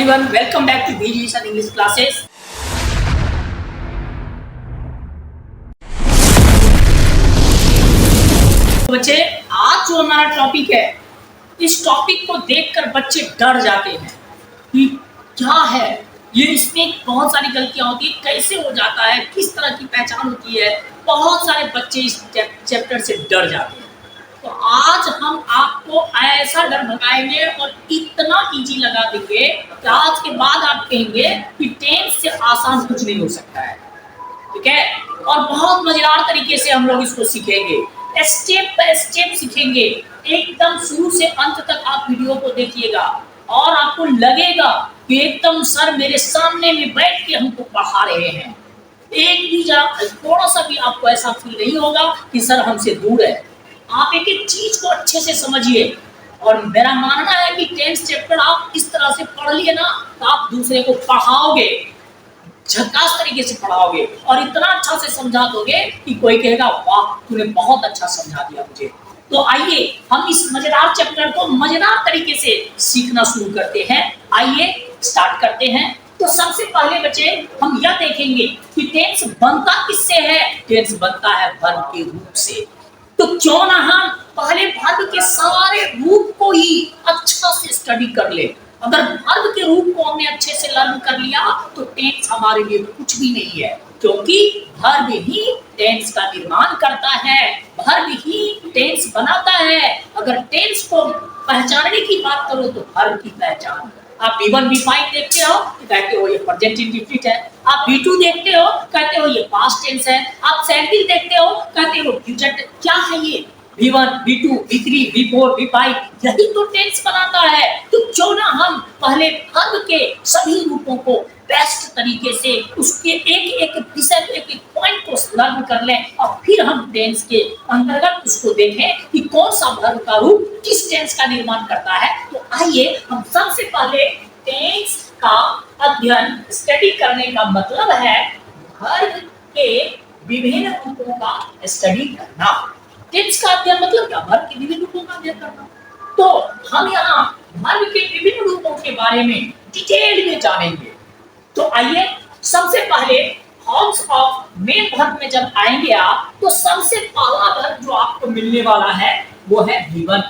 everyone, welcome back to BG's and English classes. बच्चे, आज जो हमारा टॉपिक है, इस टॉपिक को देखकर बच्चे डर जाते हैं कि क्या है ये, इसमें बहुत सारी गलतियां होती है, कैसे हो जाता है, किस तरह की पहचान होती है। बहुत सारे बच्चे इस चैप्टर से डर जाते हैं। तो आज हम आपको ऐसा डर भगाएंगे और इतना इजी लगा देंगे कि आज के बाद आप कहेंगे कि टेंस से आसान कुछ नहीं हो सकता है। ठीक है, और बहुत मजेदार तरीके से हम लोग इसको सीखेंगे, स्टेप बाय स्टेप सीखेंगे। एकदम शुरू से अंत तक आप वीडियो को देखिएगा और आपको लगेगा कि एकदम सर मेरे सामने में बैठ के हमको पढ़ा रहे हैं। एक भी थोड़ा सा भी आपको ऐसा फील नहीं होगा कि सर हमसे दूर है। आप एक एक चीज को अच्छे से समझिए। और मेरा मानना है कि 10th चैप्टर आप इस तरह से पढ़ लिए ना, तो आप दूसरे को पढ़ाओगे, झकास तरीके से पढ़ाओगे और इतना अच्छा से समझा दोगे कि कोई कहेगा वाह तूने बहुत अच्छा समझा दिया मुझे। तो आइए हम इस मजेदार चैप्टर को मजेदार तरीके से सीखना शुरू करते हैं। आइए स्टार्ट करते हैं। तो सबसे पहले बच्चे हम यह देखेंगे कि टेंस बनता किससे है। टेंस बनता है वर्ब के रूप से। तो क्यों ना हम पहले वर्ब के सारे रूप को ही अच्छा से स्टडी कर ले। अगर वर्ब के रूप को हमने अच्छे से लर्न कर लिया तो टेंस हमारे लिए कुछ भी नहीं है, क्योंकि वर्ब ही टेंस का निर्माण करता है, वर्ब ही टेंस बनाता है। अगर टेंस को पहचानने की बात करो तो वर्ब की पहचान। आप V1 V5 देखते हो तो कहते हो ये प्रेजेंट इंडेफिनिट है। आप V2 देखते हो कहते हो ये पास्ट टेंस है। आप सेंटिल देखते हो कहते हो फ्यूचर टेंस। क्या है ये? V1 V2 V3 V4 V5 यही तो टेंस बनाता है। तो क्यों ना हम पहले वर्ब के सभी रूपों को बेस्ट तरीके से उसके एक एक विषय एक एक पॉइंट को लर्न कर लें और फिर हम टेंस के अंतर्गत उसको देखें कि कौन सा वर्ब का रूप किस टेंस का निर्माण करता है। तो आइए हम सबसे पहले टेंस का अध्ययन स्टडी करने का मतलब है वर्ब के विभिन्न रूपों का स्टडी करना। टेंस का अध्ययन मतलब क्या? वर्ब के विभिन्न रूपों का अध्ययन करना। तो हम यहाँ वर्ब के विभिन्न रूपों के बारे में डिटेल में जानेंगे। तो आइए सबसे पहले फॉर्म्स ऑफ मेन वर्ब में जब आएंगे आप, तो सबसे पहला वर्ब जो आपको मिलने वाला है वो है V1।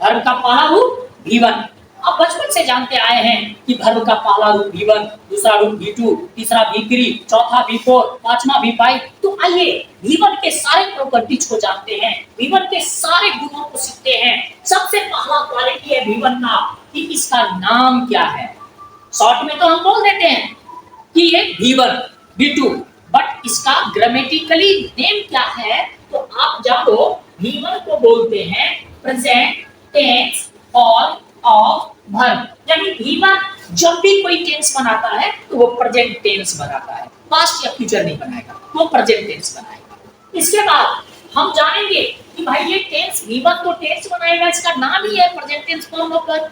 वर्ब का पहला रूप V1। आप बचपन से जानते आए हैं कि वर्ब का पहला रूप V1, दूसरा रूप V2, तीसरा V3, चौथा V4, पांचवा V5। तो आइए V1 के सारे प्रॉपर्टीज को जानते हैं, V1 के सारे गुणों को सीखते हैं। सबसे पहला क्वालिटी है V1 का कि इसका नाम क्या है। शॉर्ट में तो हम बोल देते हैं कि ये V1 V2, बट इसका ग्रामेटिकली नेम क्या है? तो आप जानो V1 को बोलते हैं present tense form of verb. यानी V1 जब भी कोई टेंस बनाता है तो वो प्रेजेंट टेंस बनाता है, पास्ट या फ्यूचर नहीं बनाएगा, वो प्रेजेंट टेंस बनाएगा। इसके बाद हम जानेंगे कि भाई ये टेंस V1 तो टेंस बनाएगा, इसका नाम ही है present tense form of verb.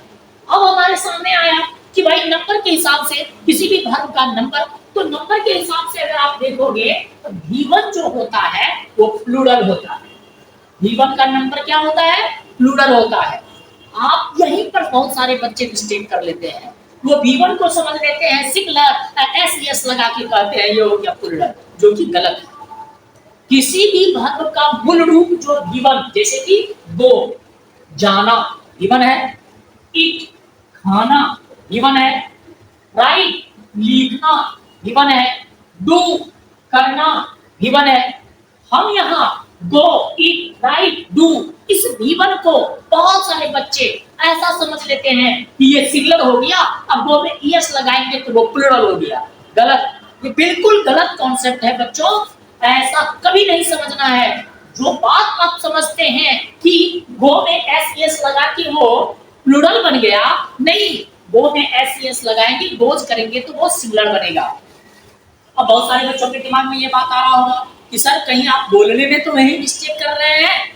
अब हमारे सामने आया कि भाई नंबर के हिसाब से किसी भी वर्ब का नंबर, तो नंबर के हिसाब से अगर आप देखोगे तो V1 जो होता है वो प्लूरल होता है। V1 का नंबर क्या होता है? प्लूरल होता है। आप यहीं पर बहुत सारे बच्चे मिस्टेक कर लेते हैं। वो V1 को समझ लेते हैं सिंगुलर, एस लगा के कहते हैं ये हो गया प्लूरल, जो कि गलत है। किसी भी वर्ब का मूल रूप जो V1, जैसे कि गो जाना V1 है, ईट खाना V1 है, राइट लिखना V1 है, डू करना V1 है। हम यहाँ गो ईट राइट डू इस V1 को बहुत सारे बच्चे ऐसा समझ लेते हैं कि ये सिंगुलर हो गया, अब गो में ईएस लगाएंगे तो वो प्लूरल हो गया। गलत, ये बिल्कुल गलत कॉन्सेप्ट है बच्चों। ऐसा कभी नहीं समझना है। जो बात आप समझते हैं कि गो में एस लगा के वो प्लूरल बन गया, नहीं, गो में एस लगाएंगे, गोज करेंगे तो वो सिंगुलर बनेगा। अब बहुत सारे बच्चों के दिमाग में ये बात आ रहा होगा कि सर कहीं आप बोलने में तो नहीं मिस्टेक कर रहे हैं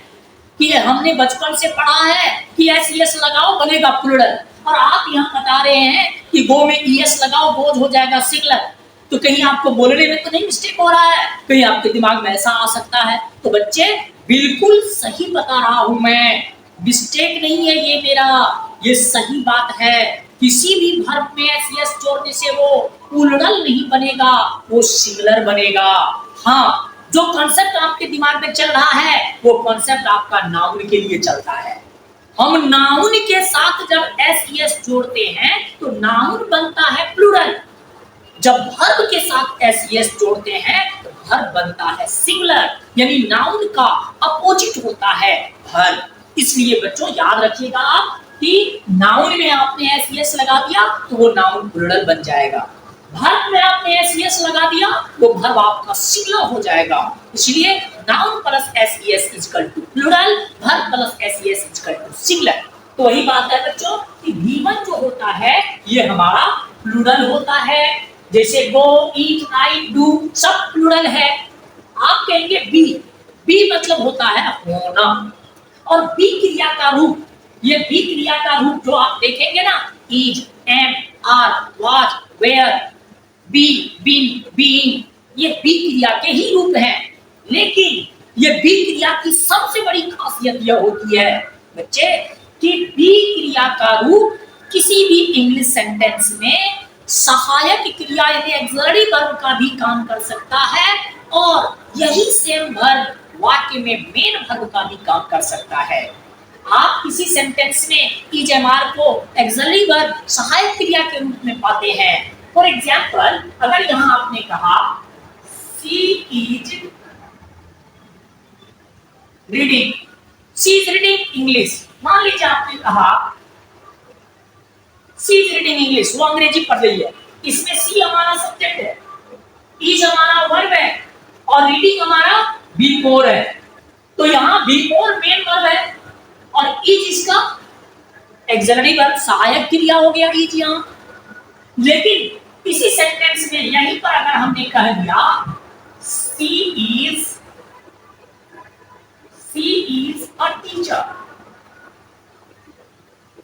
कि हमने बचपन से पढ़ा है कि एस लगाओ बनेगा प्लूरल, और आप यहाँ बता रहे हैं कि गो में ईएस लगाओ गोज हो जाएगा सिंगुलर। तो कहीं आपको बोलने में तो नहीं मिस्टेक हो रहा है? कहीं आपके दिमाग में ऐसा आ सकता है? तो बच्चे बिल्कुल सही बता रहा हूं मैं, मिस्टेक नहीं है ये मेरा, ये सही बात है। किसी भी वर्ब में एस यस जोड़ने से वो प्लूरल नहीं बनेगा, वो सिंगुलर बनेगा। हाँ, जो कॉन्सेप्ट आपके दिमाग में चल रहा है वो कॉन्सेप्ट आपका नाउन के लिए चलता है। हम नाउन के साथ जब एस यस जोड़ते हैं तो नाउन बनता है प्लूरल, जब वर्ब के साथ एस यस जोड़ते हैं तो वर्ब बनता है सिंगुलर, यानी नाउन का अपोजिट होता है वर्ब। इसलिए बच्चों याद रखिएगा आप कि नाउन में आपने एस यस लगा दिया तो वो नाउन प्लूरल बन जाएगा, वर्ब में आपने एस यस लगा दिया तो वर्ब आपका सिंगुलर हो जाएगा। इसलिए noun plus S yes equal to plural, verb plus S yes equal to singular. तो वही बात है बच्चों कि V1 जो होता है ये हमारा प्लूरल होता है, जैसे गो, ईट, राइट, डू सब प्लूरल है। आप कहेंगे बी, बी मतलब होता है होना, और बी क्रिया का रूप, ये बी क्रिया का रूप जो आप देखेंगे ना, is, am, are, was, were, be, been, being, ये बी क्रिया के ही रूप हैं। लेकिन ये बी क्रिया की सबसे बड़ी खासियत यह होती है बच्चे कि बी क्रिया का रूप किसी भी इंग्लिश सेंटेंस में सहायक क्रिया यानी ऑक्सिलरी वर्ब का भी काम कर सकता है, और यही सेम वर्ब वाक्य में मेन वर्ब का भी काम कर सकता है। आप किसी सेंटेंस में इज एम आर को ऑक्सिलरी वर्ब सहायक क्रिया के रूप में पाते हैं। फॉर एग्जांपल, अगर यहां आपने कहा she is reading, she is reading English, मान लीजिए आपने कहा सी इज रीडिंग इंग्लिश, वो अंग्रेजी पढ़ रही है, इसमें सी हमारा सब्जेक्ट है, इज हमारा वर्ब है और रीडिंग हमारा बी फोर है। तो यहाँ बी फोर मेन वर्ब है और इज इसका ऑक्सिलरी वर्ब सहायक क्रिया हो गया इज यहाँ। लेकिन इसी सेंटेंस में यहीं पर अगर हमने कह दिया she is a teacher,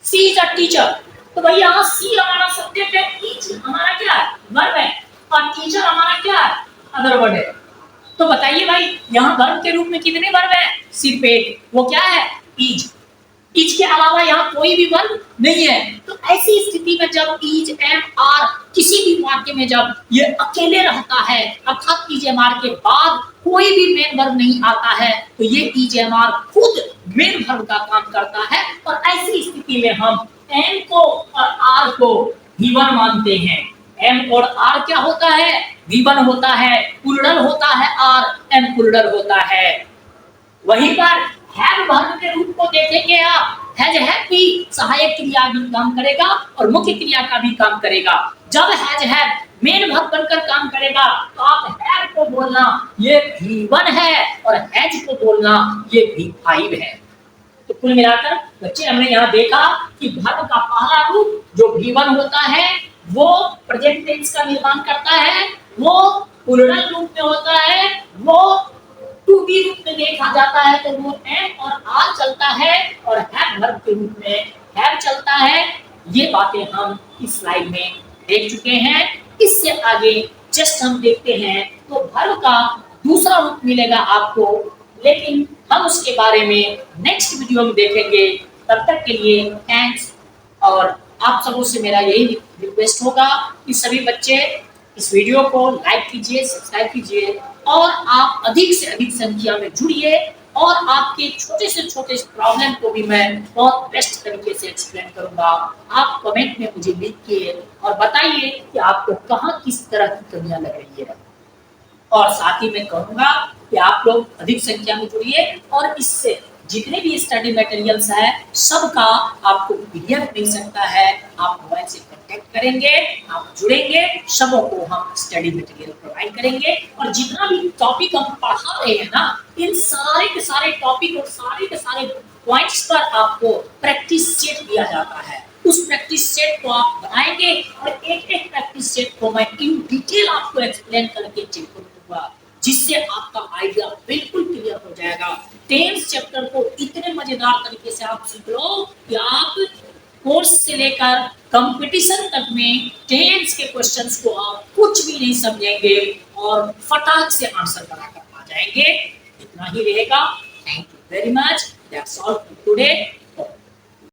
she is a teacher, तो भाई यहाँ सी हमारा सब्जेक्ट है, इज हमारा क्या है वर्ब है, और टीचर हमारा क्या है अदर वर्ड है। तो बताइए भाई यहाँ वर्ब के रूप में कितने वर्ब है, सिर्फ एक, वो क्या है इज, इज के अलावा यहाँ कोई भी वर्ब नहीं है। तो ऐसी स्थिति में जब इज एम आर किसी भी वाक्य में जब ये अकेले रहता है अर्थात इज एम आर के बाद कोई भी मेन वर्ब नहीं आता है तो ये इज एम आर खुद मेन वर्ब का काम करता है, और ऐसी स्थिति में हम एम को और आर को V1 मानते हैं। एम और आर क्या होता है V1 होता है, प्लूरल होता है आर, एम प्लूरल होता है। वहीं पर हैव वर्ब के रूप को देखेंगे आप, हैज भी सहायक क्रिया भी काम करेगा और मुख्य क्रिया का भी काम करेगा। जब हैज मेन वर्ब बनकर काम करेगा तो आप हैव को बोलना ये V1 है और हैज को बोलना ये V5 है। तो कुल मिलाकर बच्चे हमने यहाँ देखा कि वर्ब का पहला रूप जो V1 होता है वो प्रेजेंट टेंस का निर्माण करता है, वो प्लूरल रूप में होता है, वो टू बी रूप में देखा जाता है तो वो एम और आर चलता है, और हैव वर्ब के रूप में हैव चलता है। ये बातें हम इस स्लाइड में देख चुके हैं। इससे आगे जस्ट हम देखते हैं तो वर्ब का दूसरा रूप मिलेगा आपको, लेकिन हम उसके बारे में नेक्स्ट वीडियो में देखेंगे। तब तक के लिए थैंक्स, और आप सबों से मेरा यही रिक्वेस्ट होगा कि सभी बच्चे इस वीडियो को लाइक कीजिए, सब्सक्राइब कीजिए, और आप अधिक से अधिक संख्या में जुड़िए, और आपके छोटे से छोटे प्रॉब्लम को भी मैं बहुत बेस्ट तरीके से एक्सप्लेन करूंगा। आप कमेंट में मुझे लिखिए और बताइए कि आपको कहाँ किस तरह की कमियां लग रही है, और साथ ही मैं कहूंगा कि आप लोग अधिक संख्या में जुड़िए, और इससे जितने भी स्टडी मटेरियल्स है सबका आपको पीडीएफ मिल सकता है। आप मोबाइल से कांटेक्ट करेंगे, आप जुड़ेंगे, सबों को हम स्टडी मटेरियल प्रोवाइड करेंगे, और जितना भी टॉपिक हम पढ़ा रहे हैं ना इन सारे के सारे टॉपिक और सारे के सारे पॉइंट्स पर आपको प्रैक्टिस सेट दिया जाता है। उस प्रैक्टिस सेट को आप बनाएंगे और एक एक प्रैक्टिस सेट को मैं इन डिटेल आपको एक्सप्लेन करके चेक करूंगा, जिससे आपका आइडिया बिल्कुल क्लियर हो जाएगा। टेंस चैप्टर को इतने मजेदार तरीके से आप सीख लो कि आप कोर्स से लेकर कंपटीशन तक में टेंस के क्वेश्चंस को आप कुछ भी नहीं समझेंगे और फटाक से आंसर बनाकर आ जाएंगे। इतना ही रहेगा। Thank you very much. That's all for today.